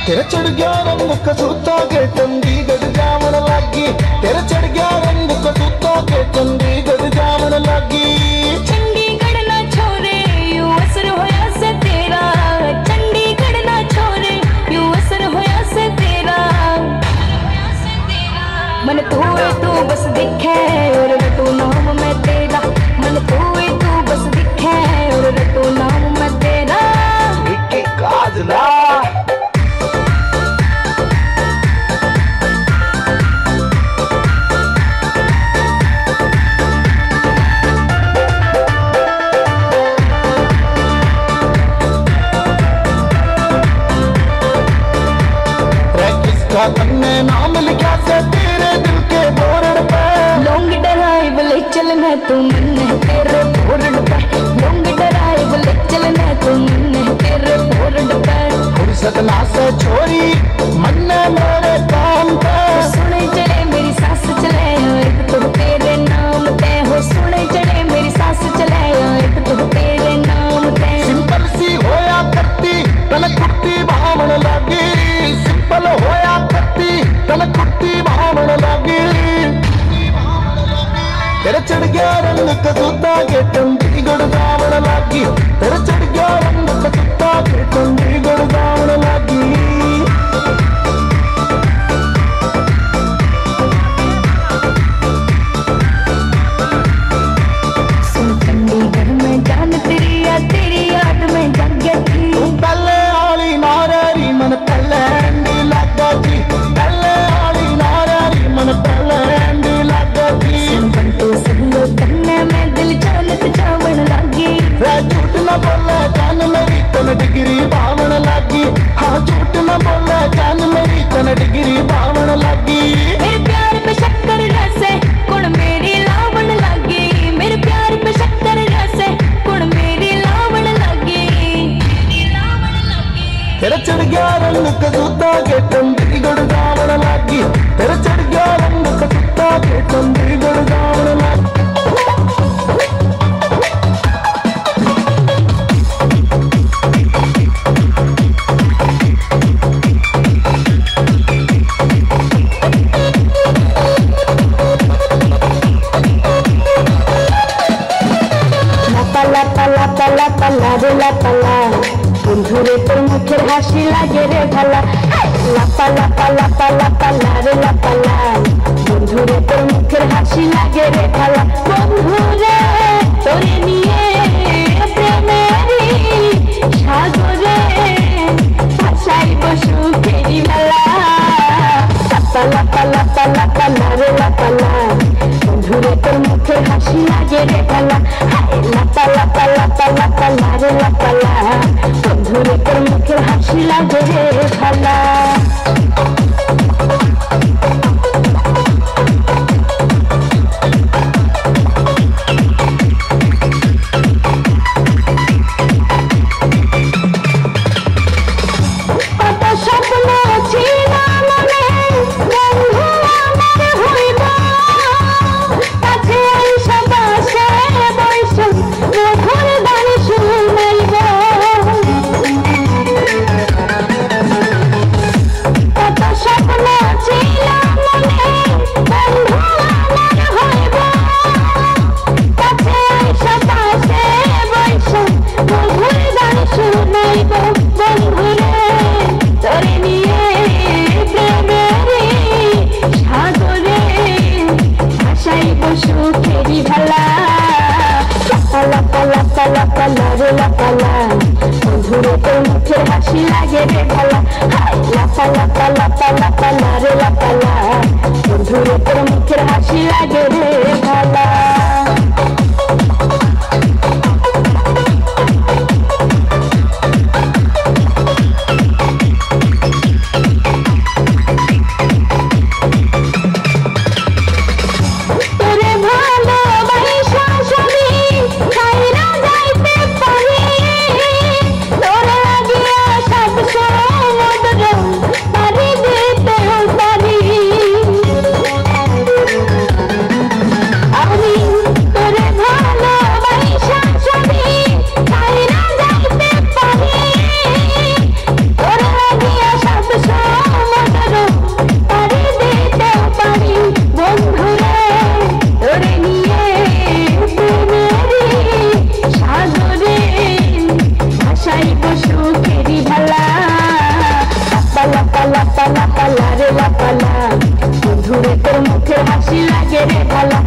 तेरा चढ़ गया रंग कसूता के चंडीगढ़ जावन लगी। तेरा चढ़ गया रंग कसूता के चंडीगढ़ जावन लगी। चंडीगढ़ ना छोरे यू असर होया से तेरा। चंडीगढ़ ना छोरे यू असर होया से तेरा। मन तू बस दिखे और रटू नाम मैं तेरा। मन तू बस दिखे और रटू नाम मैं तेरा। विक्की काजला तन्ने नाम लिखा से तेरे दिल के बोर्ड पे। लॉन्ग ड्राइव ले चलना तू मन तेरे बोर्ड पे। लॉन्ग ड्राइव ले चलना तू मन तेरे बोर्ड पे। फुर्सत ना से छोरी मन मेरे काम पे। सुने चले मेरी सास चले एक तो तेरे नाम पे। हो सुने चले मेरी सास चले एक तो तेरे नाम पे। सिंपल सी होया करती तन कुट्टी भावण लगी। सिंपल होया करती तन कुट्टी भावण लगी। तेरे चढ़ गया रंग कसूता के चंडीगढ़ जावन लगी। तेरे चढ़ गया रंग कसूता के चंडीगढ़ जावन लगी। चंडीगढ़ में जान तेरी याद में जागे थी। पहले आली नारी मन पहले एंडी लगा जी। पहले आली नारी मन पहले एंडी लगा जी। बंटू संगो करने में दिल चालत चावण लगी। झूठ न बोले जान मेरी तन डिग्री बावन लगी। हाँ झूठ न बोले जान मेरी तन डिग्री बावन लगी। मेरे प्यार पे शक्कर रसे कुण मेरी लावण लगी। मेरे प्यार पे शक्कर रसे कुण मेरी लावण लगी। तेरा चढ़ गया रंग कसूता के चंडीगढ़ जावन लगी। तेरा चढ़ गया रंग कसूता के चंडीगढ़ जावन लगी। বন্ধুরে তোর মুখের হাসি লাগে রে ভালা। লাপা লাপা লাপা লাপা লারে লাপালা। বন্ধুরে তোর মুখের হাসি লাগে রে ভালা। বন্ধুরে তোরে নিয়ে প্রেমেরি সাগরে ভাসাইব সুখেরি মেলা। লাপা লাপা লাপা লাপা লারে লাপালা। বন্ধুরে তোর মুখের হাসি লাগে রে ভালা। লাপা লাপা লাপা লাপা লারে লাপালা। বন্ধুরে তোর মুখের হাসি লাগে রে ভালা। কত স্বপ্ন ছিল মনে বন্ধু আমার হইব। কাছে আইসা বাসে বইস মধুর গান শুনাইব। কত স্বপ্ন ছিল মনে বন্ধু আমার হইব। কাছে আইসা বাসে বইস মধুর গান শুনাইব। বন্ধুরে তোরে নিয়ে প্রেমেরি সাগরে ভাসাইব সুখেরি ভালা। লাপা লাপা লাপা লাপা লারে লাপালা। বন্ধুরে তোর মুখের হাসি লাগে রে ভালা। লাপা লাপা লাপা লাপা লারে লাপালা। বন্ধুরে তোর মুখের হাসি লাগে রে ভালা। তোরে ভালোবাসা সবই ছাইরা যাইতে পারি। তোরে লাগিয়া সব সমুদ্র পারি দিতে পারি। লাগে রে ভালা